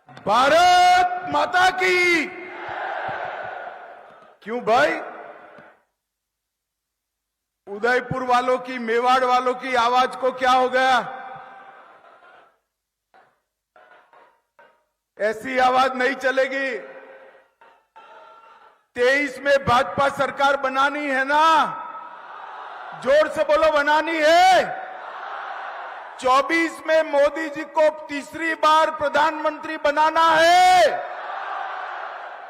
भारत माता की। क्यों भाई, उदयपुर वालों की, मेवाड़ वालों की आवाज को क्या हो गया? ऐसी आवाज नहीं चलेगी। 23 में भाजपा सरकार बनानी है ना? जोर से बोलो, बनानी है। 24 में मोदी जी को तीसरी बार प्रधानमंत्री बनाना है।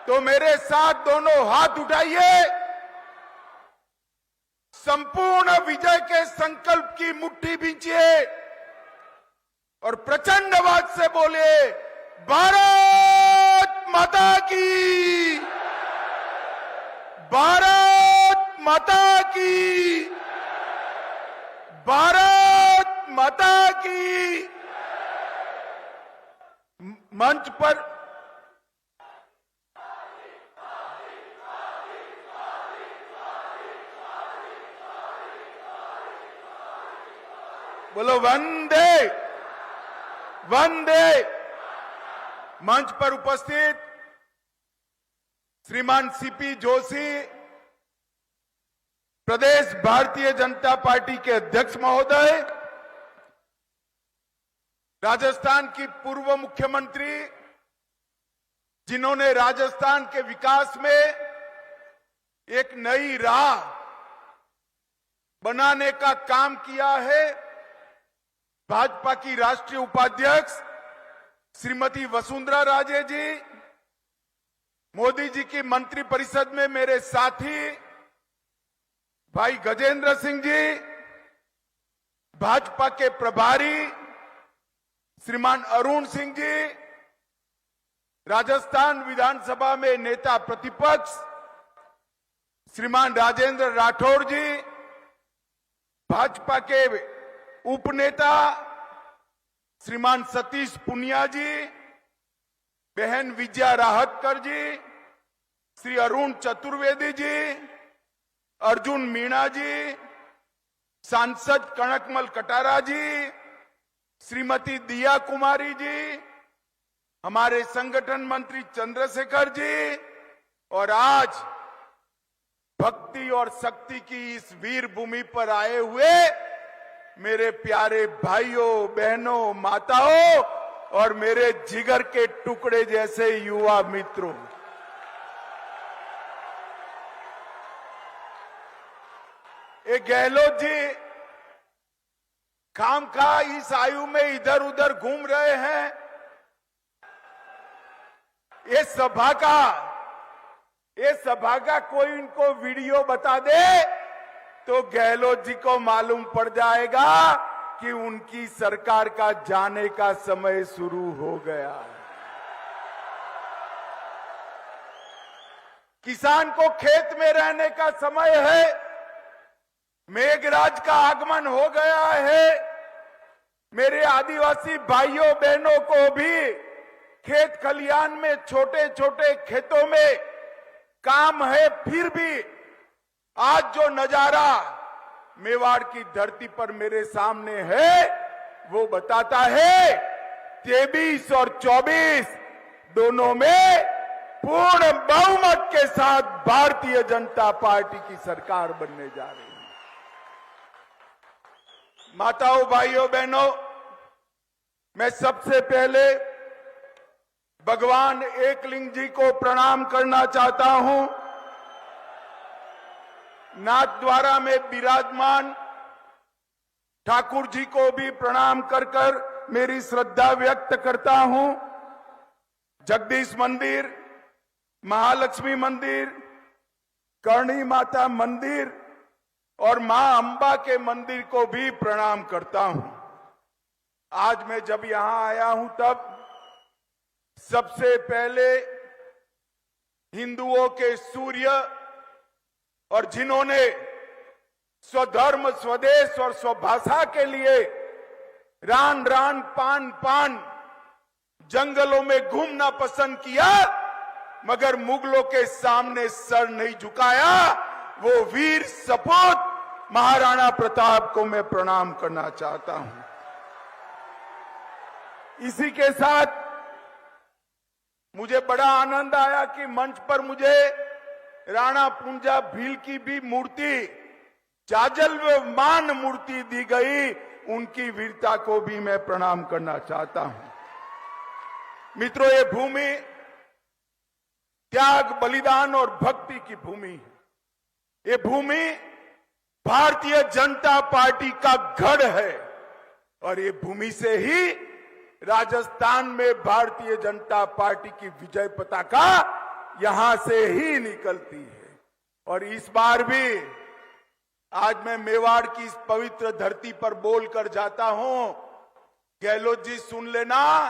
तो मेरे साथ दोनों हाथ उठाइए, संपूर्ण विजय के संकल्प की मुट्ठी बींचिए और प्रचंड आवाज से बोले, भारत माता की, भारत माता की, भारत माता की। मंच पर बोलो वंदे वंदे। मंच पर उपस्थित श्रीमान सीपी जोशी, प्रदेश भारतीय जनता पार्टी के अध्यक्ष महोदय, राजस्थान की पूर्व मुख्यमंत्री, जिन्होंने राजस्थान के विकास में एक नई राह बनाने का काम किया है, भाजपा की राष्ट्रीय उपाध्यक्ष श्रीमती वसुंधरा राजे जी, मोदी जी की मंत्रिपरिषद में मेरे साथी भाई गजेंद्र सिंह जी, भाजपा के प्रभारी श्रीमान अरुण सिंह जी, राजस्थान विधानसभा में नेता प्रतिपक्ष श्रीमान राजेंद्र राठौड़ जी, भाजपा के उपनेता श्रीमान सतीश पुनिया जी, बहन विजया राहतकर जी, श्री अरुण चतुर्वेदी जी, अर्जुन मीणा जी, सांसद कनकमल कटारा जी, श्रीमती दिया कुमारी जी, हमारे संगठन मंत्री चंद्रशेखर जी, और आज भक्ति और शक्ति की इस वीर भूमि पर आए हुए मेरे प्यारे भाइयों बहनों माताओं और मेरे जिगर के टुकड़े जैसे युवा मित्रों, ये गहलोत जी खामखा इस आयु में इधर उधर घूम रहे हैं। ये सभा का कोई इनको वीडियो बता दे तो गहलोत जी को मालूम पड़ जाएगा कि उनकी सरकार का जाने का समय शुरू हो गया। किसान को खेत में रहने का समय है, मेघराज का आगमन हो गया है। मेरे आदिवासी भाइयों बहनों को भी खेत खलियान में छोटे छोटे खेतों में काम है, फिर भी आज जो नजारा मेवाड़ की धरती पर मेरे सामने है वो बताता है 23 और 24 दोनों में पूर्ण बहुमत के साथ भारतीय जनता पार्टी की सरकार बनने जा रही है। माताओं भाइयों बहनों, मैं सबसे पहले भगवान एकलिंग जी को प्रणाम करना चाहता हूं। नाथद्वारा में विराजमान ठाकुर जी को भी प्रणाम कर मेरी श्रद्धा व्यक्त करता हूं। जगदीश मंदिर, महालक्ष्मी मंदिर, करणी माता मंदिर और मां अंबा के मंदिर को भी प्रणाम करता हूं। आज मैं जब यहां आया हूं तब सबसे पहले हिंदुओं के सूर्य और जिन्होंने स्वधर्म, स्वदेश और स्वभाषा के लिए रान रान पान पान जंगलों में घूमना पसंद किया मगर मुगलों के सामने सर नहीं झुकाया, वो वीर सपूत महाराणा प्रताप को मैं प्रणाम करना चाहता हूं। इसी के साथ मुझे बड़ा आनंद आया कि मंच पर मुझे राणा पुंजा भील की भी मूर्ति, जाजल्यमान मूर्ति दी गई। उनकी वीरता को भी मैं प्रणाम करना चाहता हूं। मित्रों, ये भूमि त्याग, बलिदान और भक्ति की भूमि है। ये भूमि भारतीय जनता पार्टी का गढ़ है और ये भूमि से ही राजस्थान में भारतीय जनता पार्टी की विजय पताका यहां से ही निकलती है। और इस बार भी आज मैं मेवाड़ की इस पवित्र धरती पर बोलकर जाता हूं। गहलोत जी सुन लेना,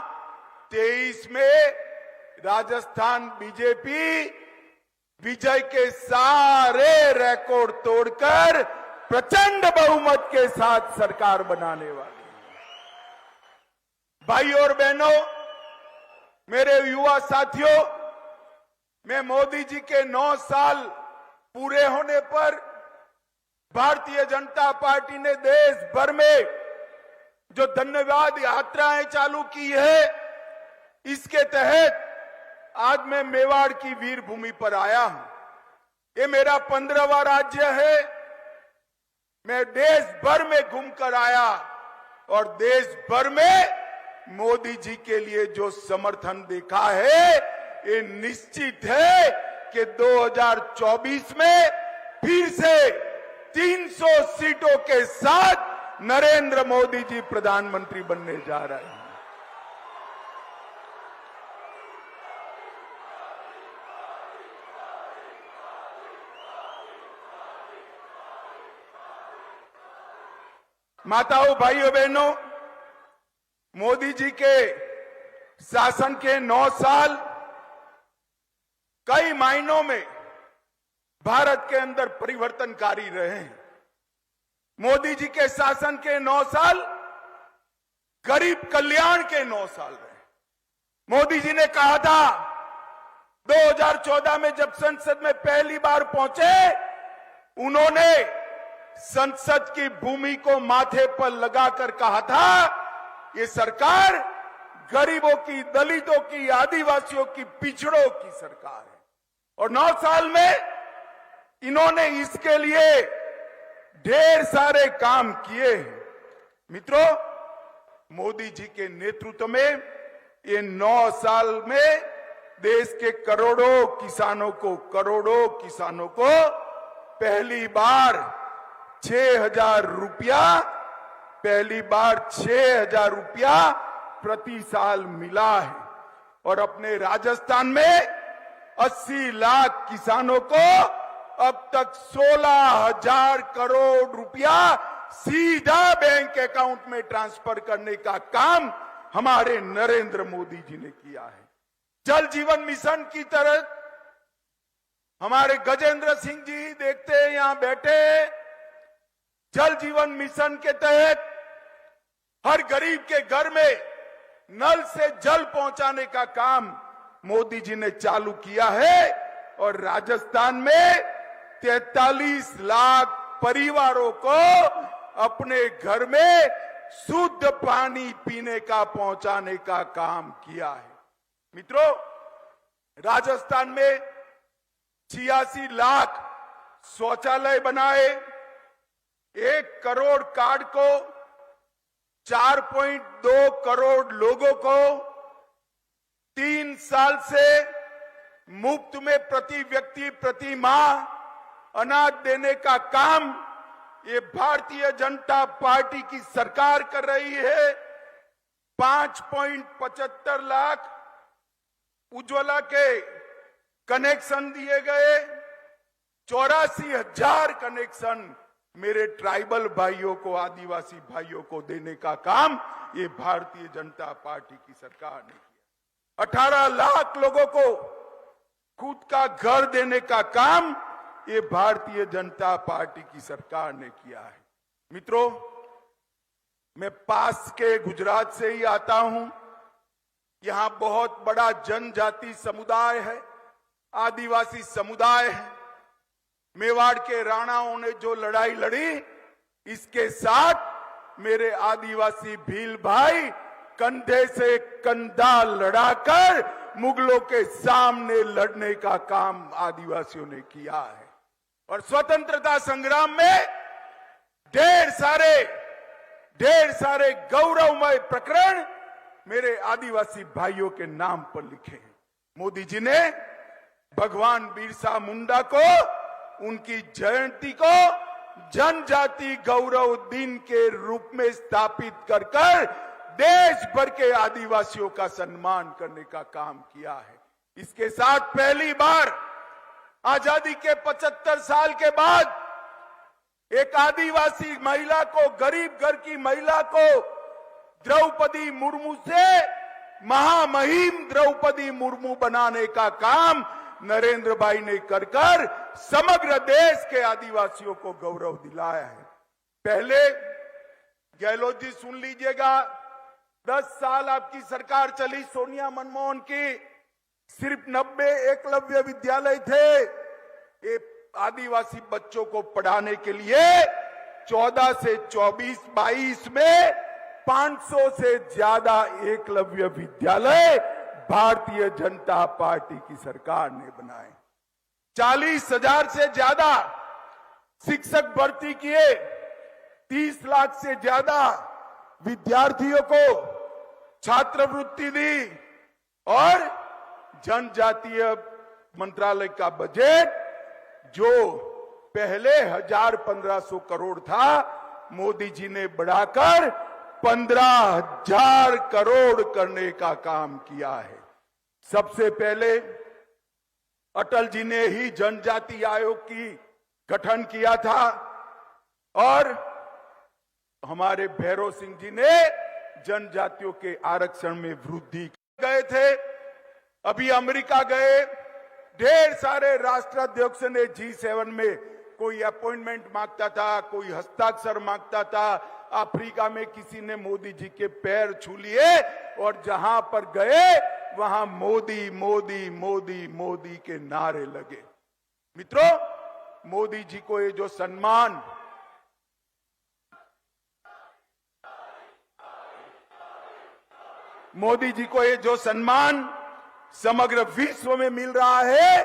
23 में राजस्थान बीजेपी विजय के सारे रिकॉर्ड तोड़कर प्रचंड बहुमत के साथ सरकार बनाने वाली है। भाइयों और बहनों, मेरे युवा साथियों, मैं मोदी जी के 9 साल पूरे होने पर भारतीय जनता पार्टी ने देश भर में जो धन्यवाद यात्राएं चालू की है, इसके तहत आज मैं मेवाड़ की वीर भूमि पर आया हूं। ये मेरा 15वां राज्य है। मैं देश भर में घूमकर आया और देश भर में मोदी जी के लिए जो समर्थन देखा है, ये निश्चित है कि 2024 में फिर से 300 सीटों के साथ नरेंद्र मोदी जी प्रधानमंत्री बनने जा रहे हैं। माताओं, भाइयों, बहनों, मोदी जी के शासन के 9 साल कई मायनों में भारत के अंदर परिवर्तनकारी रहे हैं। मोदी जी के शासन के 9 साल गरीब कल्याण के 9 साल रहे। मोदी जी ने कहा था 2014 में जब संसद में पहली बार पहुंचे, उन्होंने संसद की भूमि को माथे पर लगाकर कहा था, ये सरकार गरीबों की, दलितों की, आदिवासियों की, पिछड़ों की सरकार है। और 9 साल में इन्होंने इसके लिए ढेर सारे काम किए हैं। मित्रों, मोदी जी के नेतृत्व में ये 9 साल में देश के करोड़ों किसानों को पहली बार 6,000 रुपया प्रति साल मिला है। और अपने राजस्थान में 80 लाख किसानों को अब तक 16,000 करोड़ रुपया सीधा बैंक अकाउंट में ट्रांसफर करने का काम हमारे नरेंद्र मोदी जी ने किया है। जल जीवन मिशन की तरह हमारे गजेंद्र सिंह जी देखते हैं यहां बैठे, जल जीवन मिशन के तहत हर गरीब के घर में नल से जल पहुंचाने का काम मोदी जी ने चालू किया है। और राजस्थान में 43 लाख परिवारों को अपने घर में शुद्ध पानी पीने का पहुंचाने का काम किया है। मित्रों, राजस्थान में 86 लाख शौचालय बनाए, 1 करोड़ कार्ड को 4.2 करोड़ लोगों को 3 साल से मुफ्त में प्रति व्यक्ति प्रति माह अनाज देने का काम ये भारतीय जनता पार्टी की सरकार कर रही है। 5.75 लाख उज्ज्वला के कनेक्शन दिए गए, 84,000 कनेक्शन मेरे ट्राइबल भाइयों को, आदिवासी भाइयों को देने का काम ये भारतीय जनता पार्टी की सरकार ने किया। 18 लाख लोगों को खुद का घर देने का काम ये भारतीय जनता पार्टी की सरकार ने किया है। मित्रों, मैं पास के गुजरात से ही आता हूं। यहां बहुत बड़ा जनजाति समुदाय है, आदिवासी समुदाय है। मेवाड़ के राणाओं ने जो लड़ाई लड़ी, इसके साथ मेरे आदिवासी भील भाई कंधे से कंधा लड़ाकर मुगलों के सामने लड़ने का काम आदिवासियों ने किया है। और स्वतंत्रता संग्राम में ढेर सारे गौरवमय प्रकरण मेरे आदिवासी भाइयों के नाम पर लिखे हैं। मोदी जी ने भगवान बिरसा मुंडा को, उनकी जयंती को जनजाति गौरव दिन के रूप में स्थापित कर देश भर के आदिवासियों का सम्मान करने का काम किया है। इसके साथ पहली बार आजादी के 75 साल के बाद एक आदिवासी महिला को, गरीब घर की महिला को द्रौपदी मुर्मू से महामहिम द्रौपदी मुर्मू बनाने का काम नरेंद्र भाई ने कर समग्र देश के आदिवासियों को गौरव दिलाया है। पहले गहलोत जी सुन लीजिएगा, 10 साल आपकी सरकार चली सोनिया मनमोहन की, सिर्फ 90 एकलव्य विद्यालय थे। ये आदिवासी बच्चों को पढ़ाने के लिए 14 से 24-22 में 500 से ज्यादा एकलव्य विद्यालय भारतीय जनता पार्टी की सरकार ने बनाए। 40,000 से ज्यादा शिक्षक भर्ती किए, 30 लाख से ज्यादा विद्यार्थियों को छात्रवृत्ति दी और जनजातीय मंत्रालय का बजट जो पहले 1,500 करोड़ था, मोदी जी ने बढ़ाकर 15,000 करोड़ करने का काम किया है। सबसे पहले अटल जी ने ही जनजाति आयोग की गठन किया था और हमारे भैरव सिंह जी ने जनजातियों के आरक्षण में वृद्धि गए थे। अभी अमेरिका गए, ढेर सारे राष्ट्राध्यक्ष ने G7 में कोई अपॉइंटमेंट मांगता था, कोई हस्ताक्षर मांगता था। अफ्रीका में किसी ने मोदी जी के पैर छू लिए और जहां पर गए वहां मोदी मोदी मोदी मोदी के नारे लगे। मित्रों, मोदी जी को ये जो सम्मान समग्र विश्व में मिल रहा है,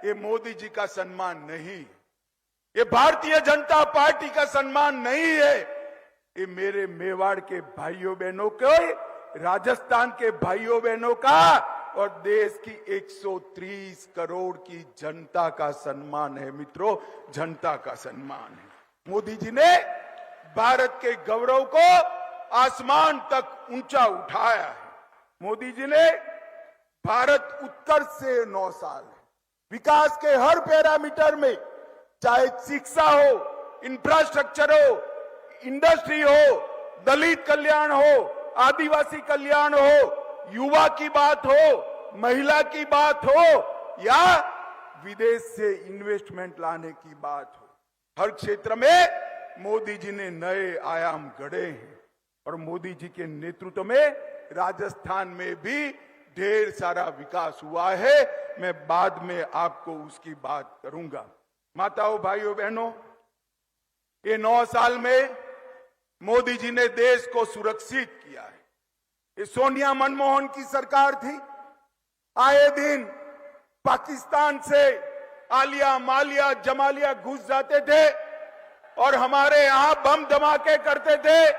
ये मोदी जी का सम्मान नहीं, ये भारतीय जनता पार्टी का सम्मान नहीं है। ये मेरे मेवाड़ के भाइयों बहनों के, राजस्थान के भाइयों बहनों का और देश की 130 करोड़ की जनता का सम्मान है। मित्रों, जनता का सम्मान है। मोदी जी ने भारत के गौरव को आसमान तक ऊंचा उठाया है। मोदी जी ने भारत उत्कर्ष से 9 साल विकास के हर पैरामीटर में, चाहे शिक्षा हो, इंफ्रास्ट्रक्चर हो, इंडस्ट्री हो, दलित कल्याण हो, आदिवासी कल्याण हो, युवा की बात हो, महिला की बात हो या विदेश से इन्वेस्टमेंट लाने की बात हो, हर क्षेत्र में मोदी जी ने नए आयाम गढ़े हैं। और मोदी जी के नेतृत्व में राजस्थान में भी ढेर सारा विकास हुआ है। मैं बाद में आपको उसकी बात करूंगा। माताओं, भाइयों, बहनों, ये 9 साल में मोदी जी ने देश को सुरक्षित किया है। ये सोनिया मनमोहन की सरकार थी, आए दिन पाकिस्तान से आलिया मालिया जमालिया घुस जाते थे और हमारे यहां बम धमाके करते थे।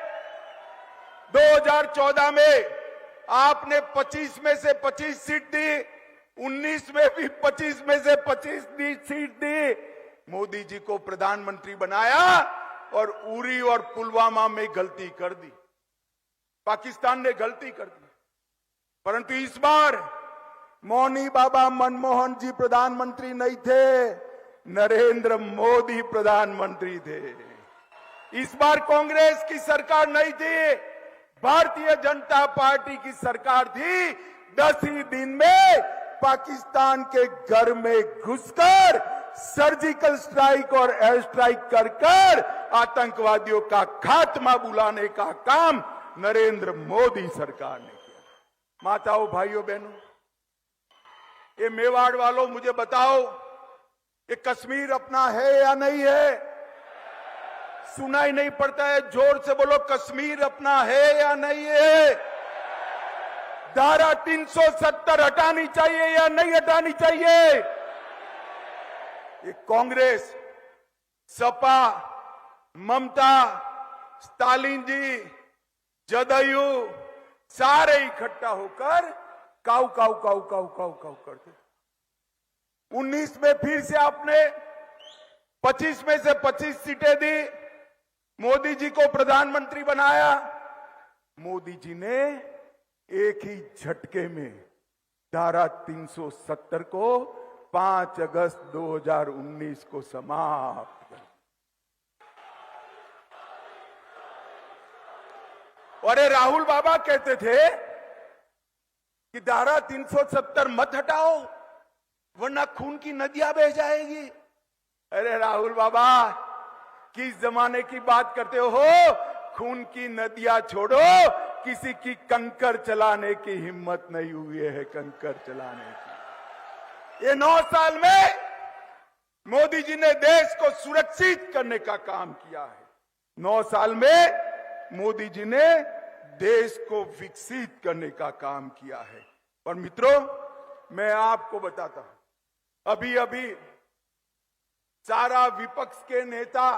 2014 में आपने 25 में से 25 सीट दी, 19 में भी 25 में से 25 सीट दी। मोदी जी को प्रधानमंत्री बनाया और उरी और पुलवामा में गलती कर दी, पाकिस्तान ने गलती कर दी। परंतु इस बार मौनी बाबा मनमोहन जी प्रधानमंत्री नहीं थे, नरेंद्र मोदी प्रधानमंत्री थे। इस बार कांग्रेस की सरकार नहीं थी, भारतीय जनता पार्टी की सरकार थी। 10 ही दिन में पाकिस्तान के घर में घुसकर सर्जिकल स्ट्राइक और एयर स्ट्राइक कर आतंकवादियों का खात्मा बुलाने का काम नरेंद्र मोदी सरकार ने किया। माताओं, भाइयों, बहनों, ये मेवाड़ वालों मुझे बताओ, ये कश्मीर अपना है या नहीं है? सुनाई नहीं पड़ता है, जोर से बोलो, कश्मीर अपना है या नहीं है? धारा 370 हटानी चाहिए या नहीं हटानी चाहिए? ये कांग्रेस, सपा, ममता, स्टालिन जी, जदयू सारे इकट्ठा होकर काऊ काऊ काऊ काऊ काऊ काऊ करते। 19 में फिर से आपने 25 में से 25 सीटें दी, मोदी जी को प्रधानमंत्री बनाया। मोदी जी ने एक ही झटके में धारा 370 को 5 अगस्त 2019 को समाप्त कर। और ये राहुल बाबा कहते थे कि धारा 370 मत हटाओ वरना खून की नदियां बह जाएगी। अरे राहुल बाबा, किस जमाने की बात करते हो? खून की नदियां छोड़ो, किसी की कंकर चलाने की हिम्मत नहीं हुई है, कंकर चलाने की। ये 9 साल में मोदी जी ने देश को सुरक्षित करने का काम किया है। 9 साल में मोदी जी ने देश को विकसित करने का काम किया है। और मित्रों, मैं आपको बताता हूं, अभी अभी सारा विपक्ष के नेता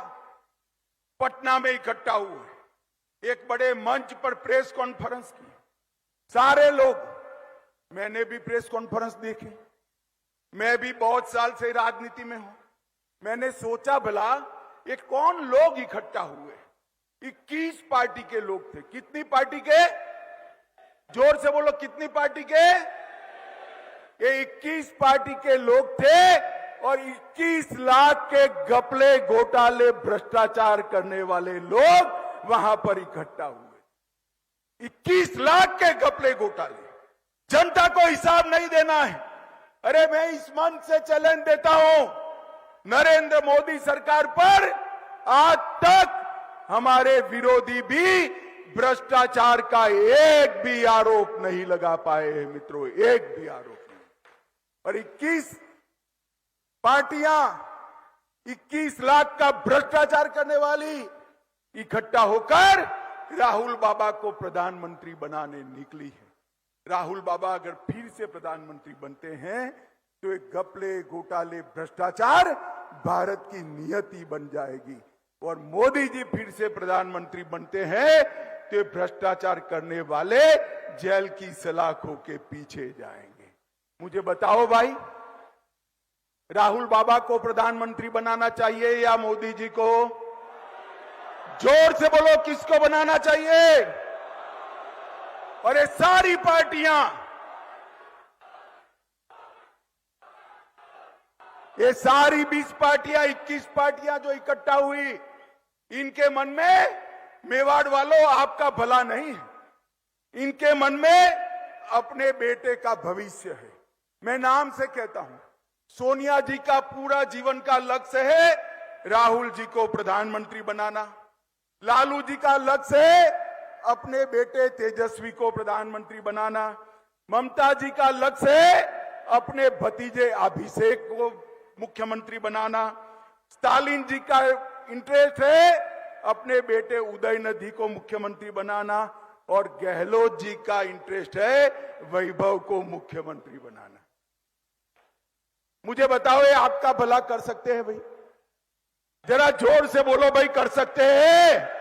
पटना में इकट्ठा हुए, एक बड़े मंच पर प्रेस कॉन्फ्रेंस की। सारे लोग, मैंने भी प्रेस कॉन्फ्रेंस देखी, मैं भी बहुत साल से राजनीति में हूं। मैंने सोचा भला ये कौन लोग इकट्ठा हुए? 21 पार्टी के लोग थे। कितनी पार्टी के? जोर से बोलो, कितनी पार्टी के? ये 21 पार्टी के लोग थे और 21 लाख के घपले, घोटाले, भ्रष्टाचार करने वाले लोग वहां पर इकट्ठा हुए। 21 लाख के घपले, घोटाले, जनता को हिसाब नहीं देना है। अरे मैं इस मंच से चैलेंज देता हूं, नरेंद्र मोदी सरकार पर आज तक हमारे विरोधी भी भ्रष्टाचार का एक भी आरोप नहीं लगा पाए हैं मित्रों, एक भी आरोप नहीं। और 21 पार्टियां 21 लाख का भ्रष्टाचार करने वाली इकट्ठा होकर राहुल बाबा को प्रधानमंत्री बनाने निकली है। राहुल बाबा अगर फिर से प्रधानमंत्री बनते हैं तो एक घपले, घोटाले, भ्रष्टाचार भारत की नियति बन जाएगी। और मोदी जी फिर से प्रधानमंत्री बनते हैं तो भ्रष्टाचार करने वाले जेल की सलाखों के पीछे जाएंगे। मुझे बताओ भाई, राहुल बाबा को प्रधानमंत्री बनाना चाहिए या मोदी जी को? जोर से बोलो, किसको बनाना चाहिए? और ये सारी पार्टियां, ये सारी 20 पार्टियां, 21 पार्टियां जो इकट्ठा हुई, इनके मन में, मेवाड़ वालों, आपका भला नहीं है। इनके मन में अपने बेटे का भविष्य है। मैं नाम से कहता हूं, सोनिया जी का पूरा जीवन का लक्ष्य है राहुल जी को प्रधानमंत्री बनाना। लालू जी का लक्ष्य है अपने बेटे तेजस्वी को प्रधानमंत्री बनाना। ममता जी का लक्ष्य है अपने भतीजे अभिषेक को मुख्यमंत्री बनाना। स्टालिन जी का इंटरेस्ट है अपने बेटे उदयनिधि को मुख्यमंत्री बनाना। और गहलोत जी का इंटरेस्ट है वैभव को मुख्यमंत्री बनाना। मुझे बताओ, ये आपका भला कर सकते हैं भाई? जरा जोर से बोलो भाई, कर सकते हैं?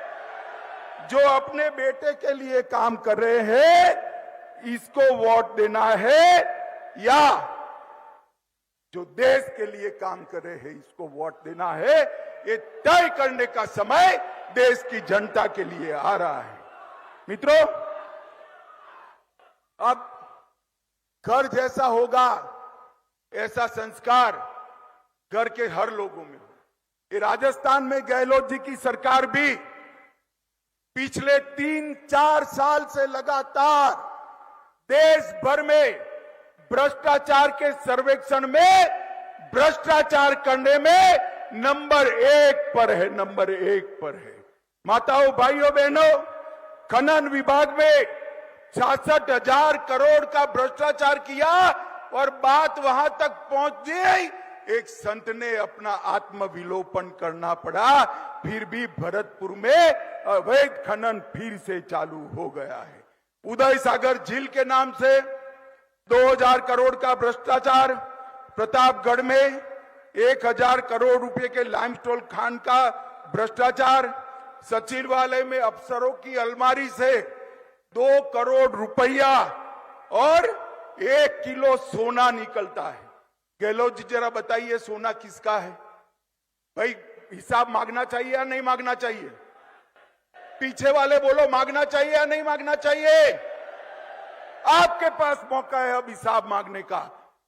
जो अपने बेटे के लिए काम कर रहे हैं, इसको वोट देना है, या जो देश के लिए काम कर रहे हैं इसको वोट देना है? ये तय करने का समय देश की जनता के लिए आ रहा है। मित्रों, अब घर जैसा होगा ऐसा संस्कार घर के हर लोगों में हो। ये राजस्थान में गहलोत जी की सरकार भी पिछले 3-4 साल से लगातार देश भर में भ्रष्टाचार के सर्वेक्षण में, भ्रष्टाचार करने में नंबर 1 पर है, नंबर 1 पर है। माताओं, भाइयों, बहनों, खनन विभाग में 66,000 करोड़ का भ्रष्टाचार किया और बात वहां तक पहुंच गई, एक संत ने अपना आत्मविलोपन करना पड़ा, फिर भी भरतपुर में अवैध खनन फिर से चालू हो गया है। उदय सागर झील के नाम से 2000 करोड़ का भ्रष्टाचार, प्रतापगढ़ में 1000 करोड़ रुपए के लाइमस्टोन खान का भ्रष्टाचार, सचिवालय में अफसरों की अलमारी से 2 करोड़ रुपया और 1 किलो सोना निकलता है। गहलोत जी जरा बताइए सोना किसका है? भाई हिसाब मांगना चाहिए या नहीं मांगना चाहिए? पीछे वाले बोलो मांगना चाहिए या नहीं मांगना चाहिए? आपके पास मौका है अब हिसाब मांगने का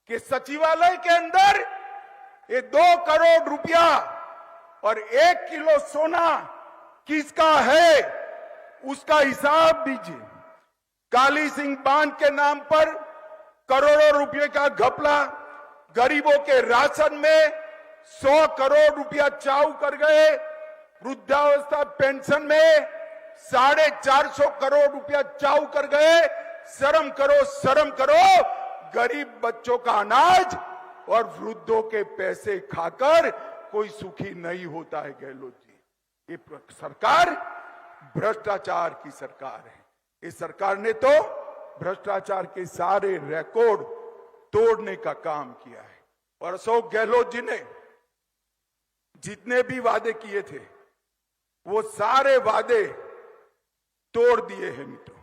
कि सचिवालय के अंदर ये 2 करोड़ रुपया और 1 किलो सोना किसका है, उसका हिसाब दीजिए। काली सिंह बांध के नाम पर करोड़ों रुपए का घपला, गरीबों के राशन में 100 करोड़ रुपया चाऊ कर गए, वृद्धावस्था पेंशन में 450 करोड़ रुपया चाऊ कर गए। शर्म करो, शर्म करो। गरीब बच्चों का अनाज और वृद्धों के पैसे खाकर कोई सुखी नहीं होता है गहलोत जी। ये सरकार भ्रष्टाचार की सरकार है। इस सरकार ने तो भ्रष्टाचार के सारे रिकॉर्ड तोड़ने का काम किया है। और अशोक गहलोत जी ने जितने भी वादे किए थे वो सारे वादे तोड़ दिए हैं मित्रों।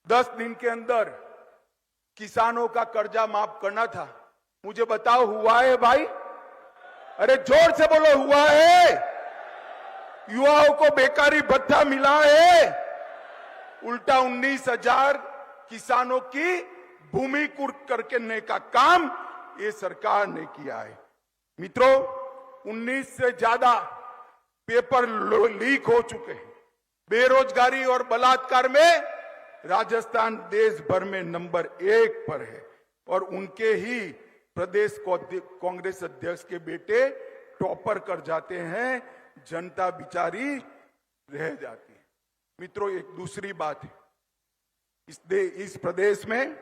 10 दिन के अंदर किसानों का कर्जा माफ करना था। मुझे बताओ हुआ है भाई? अरे जोर से बोलो, हुआ है? युवाओं को बेकारी भत्ता मिला है? उल्टा 19,000 किसानों की भूमि कुर्क करने का काम ये सरकार ने किया है। मित्रों 19 से ज्यादा पेपर लीक हो चुके हैं। बेरोजगारी और बलात्कार में राजस्थान देश भर में नंबर 1 पर है और उनके ही प्रदेश कांग्रेस अध्यक्ष के बेटे टॉपर कर जाते हैं, जनता बिचारी रह जाती है। मित्रों एक दूसरी बात है, इस प्रदेश में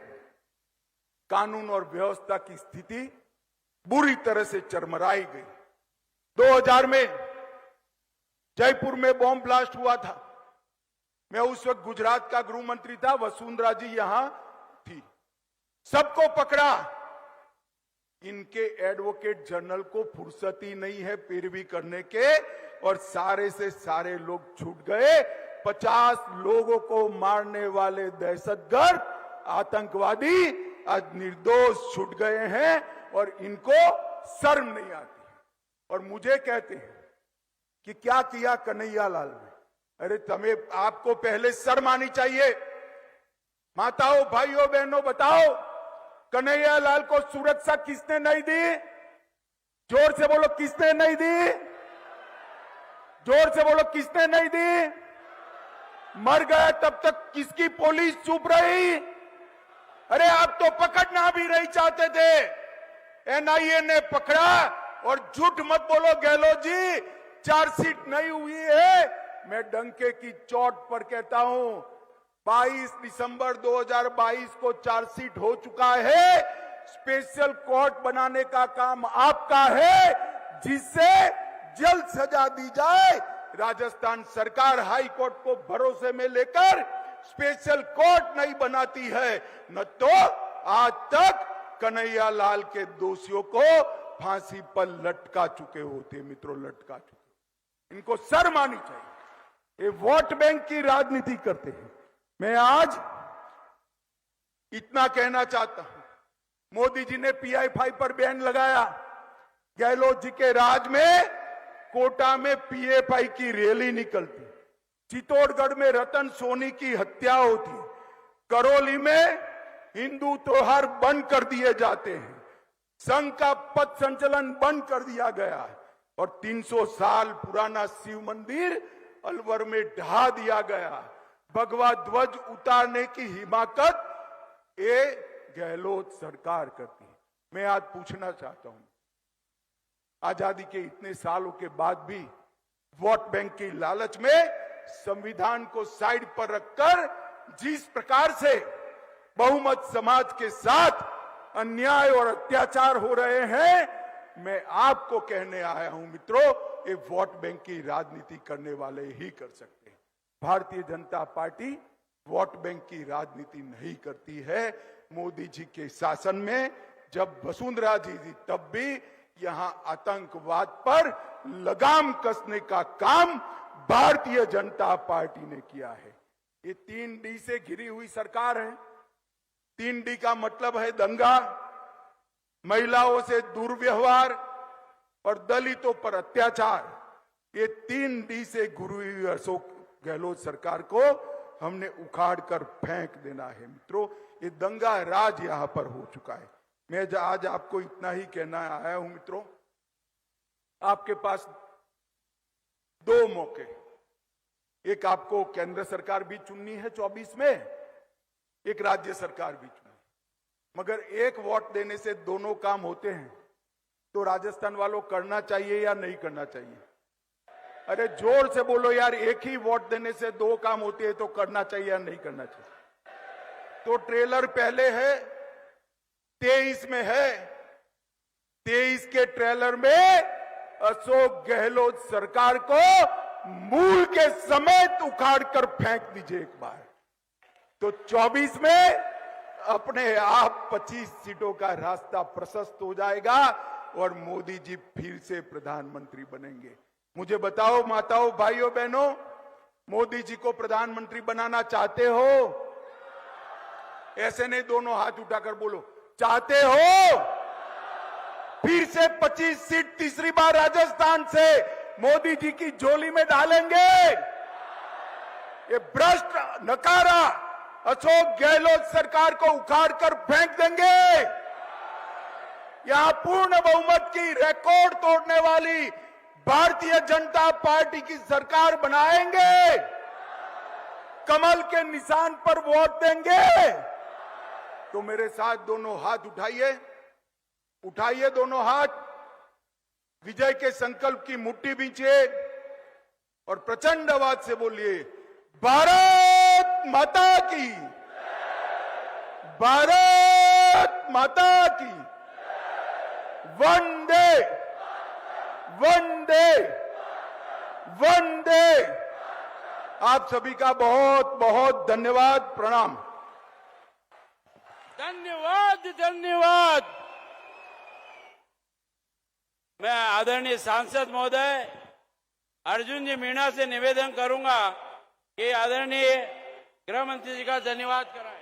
कानून और व्यवस्था की स्थिति बुरी तरह से चरमराई गई। 2000 में जयपुर में बॉम्ब ब्लास्ट हुआ था। मैं उस वक्त गुजरात का गृह मंत्री था, वसुंधरा जी यहां थी। सबको पकड़ा। इनके एडवोकेट जनरल को फुर्सत ही नहीं है पैरवी करने के और सारे से सारे लोग छूट गए। 50 लोगों को मारने वाले दहशतगर्द आतंकवादी आज निर्दोष छूट गए हैं और इनको शर्म नहीं आती। और मुझे कहते हैं कि क्या किया कन्हैयालाल ने। अरे तुम्हें आपको पहले शर्म आनी चाहिए। माताओं भाइयों बहनों बताओ, कन्हैयालाल को सुरक्षा किसने नहीं दी? जोर से बोलो किसने नहीं दी? जोर से बोलो किसने नहीं दी? मर गया तब तक किसकी पुलिस चुप रही? अरे आप तो पकड़ना भी नहीं चाहते थे, एनआईए ने पकड़ा। और झूठ मत बोलो गहलोत जी, चार्जशीट नहीं हुई है। मैं डंके की चोट पर कहता हूं 22 दिसंबर 2022 को चार्जशीट हो चुका है। स्पेशल कोर्ट बनाने का काम आपका है जिससे जल्द सजा दी जाए। राजस्थान सरकार हाई कोर्ट को भरोसे में लेकर स्पेशल कोर्ट नहीं बनाती है, न तो आज तक कन्हैयालाल के दोषियों को फांसी पर लटका चुके होते। मित्रों लटका चुके। इनको शर्म आनी चाहिए। ये वोट बैंक की राजनीति करते हैं। मैं आज इतना कहना चाहता हूं, मोदी जी ने PI5 पर बैन लगाया। गहलोत जी के राज में कोटा में PFI की रैली निकलती, चित्तौड़गढ़ में रतन सोनी की हत्या होती, करौली में हिंदू त्योहार बंद कर दिए जाते हैं, संघ का पथ संचलन बंद कर दिया गया है और 300 साल पुराना शिव मंदिर अलवर में ढहा दिया गया। भगवा ध्वज उतारने की हिमाकत ये गहलोत सरकार करती है। मैं आज पूछना चाहता हूं, आजादी के इतने सालों के बाद भी वोट बैंक की लालच में संविधान को साइड पर रखकर जिस प्रकार से बहुमत समाज के साथ अन्याय और अत्याचार हो रहे हैं, मैं आपको कहने आया हूं मित्रों, ये वोट बैंक की राजनीति करने वाले ही कर सकते हैं। Bharatiya Janata party vote bank की राजनीति नहीं करती है। मोदी जी के शासन में जब वसुंधरा जी थी तब भी यहां आतंकवाद पर लगाम कसने का काम भारतीय जनता पार्टी ने किया है। ये 3D से घिरी हुई सरकार है। 3D का मतलब है दंगा, महिलाओं से दुर्व्यवहार और दलितों पर अत्याचार। ये 3D से घिरी हुई अशोक गहलोत सरकार को हमने उखाड़ कर फेंक देना है। मित्रों, ये दंगा राज यहां पर हो चुका है। मैं आज आपको इतना ही कहना आया हूं। मित्रों, आपके पास 2 मौके, एक आपको केंद्र सरकार भी चुननी है 24 में, एक राज्य सरकार भी चुननी, मगर एक वोट देने से दोनों काम होते हैं। तो राजस्थान वालों करना चाहिए या नहीं करना चाहिए? अरे जोर से बोलो यार, एक ही वोट देने से 2 काम होते हैं तो करना चाहिए या नहीं करना चाहिए? तो ट्रेलर पहले है, 23 में है। 23 के ट्रेलर में अशोक गहलोत सरकार को मूल के समेत उखाड़ कर फेंक दीजिए एक बार। तो 24 में अपने आप 25 सीटों का रास्ता प्रशस्त हो जाएगा और मोदी जी फिर से प्रधानमंत्री बनेंगे। मुझे बताओ माताओं, भाइयों, बहनों, मोदी जी को प्रधानमंत्री बनाना चाहते हो? ऐसे नहीं, दोनों हाथ उठाकर बोलो, चाहते हो? फिर से 25 सीट तीसरी बार राजस्थान से मोदी जी की झोली में डालेंगे? ये भ्रष्ट नकारा अशोक गहलोत सरकार को उखाड़ कर फेंक देंगे। यहां पूर्ण बहुमत की रिकॉर्ड तोड़ने वाली भारतीय जनता पार्टी की सरकार बनाएंगे। कमल के निशान पर वोट देंगे। तो मेरे साथ दोनों हाथ उठाइए, उठाइए दोनों हाथ, विजय के संकल्प की मुट्ठी बींचिए और प्रचंड आवाज से बोलिए, भारत माता की, भारत माता की, वंदे वंदे वंदे। आप सभी का बहुत बहुत धन्यवाद, प्रणाम। धन्यवाद, धन्यवाद। मैं आदरणीय सांसद महोदय अर्जुन जी मीणा से निवेदन करूंगा कि आदरणीय गृह मंत्री जी का धन्यवाद कराएं।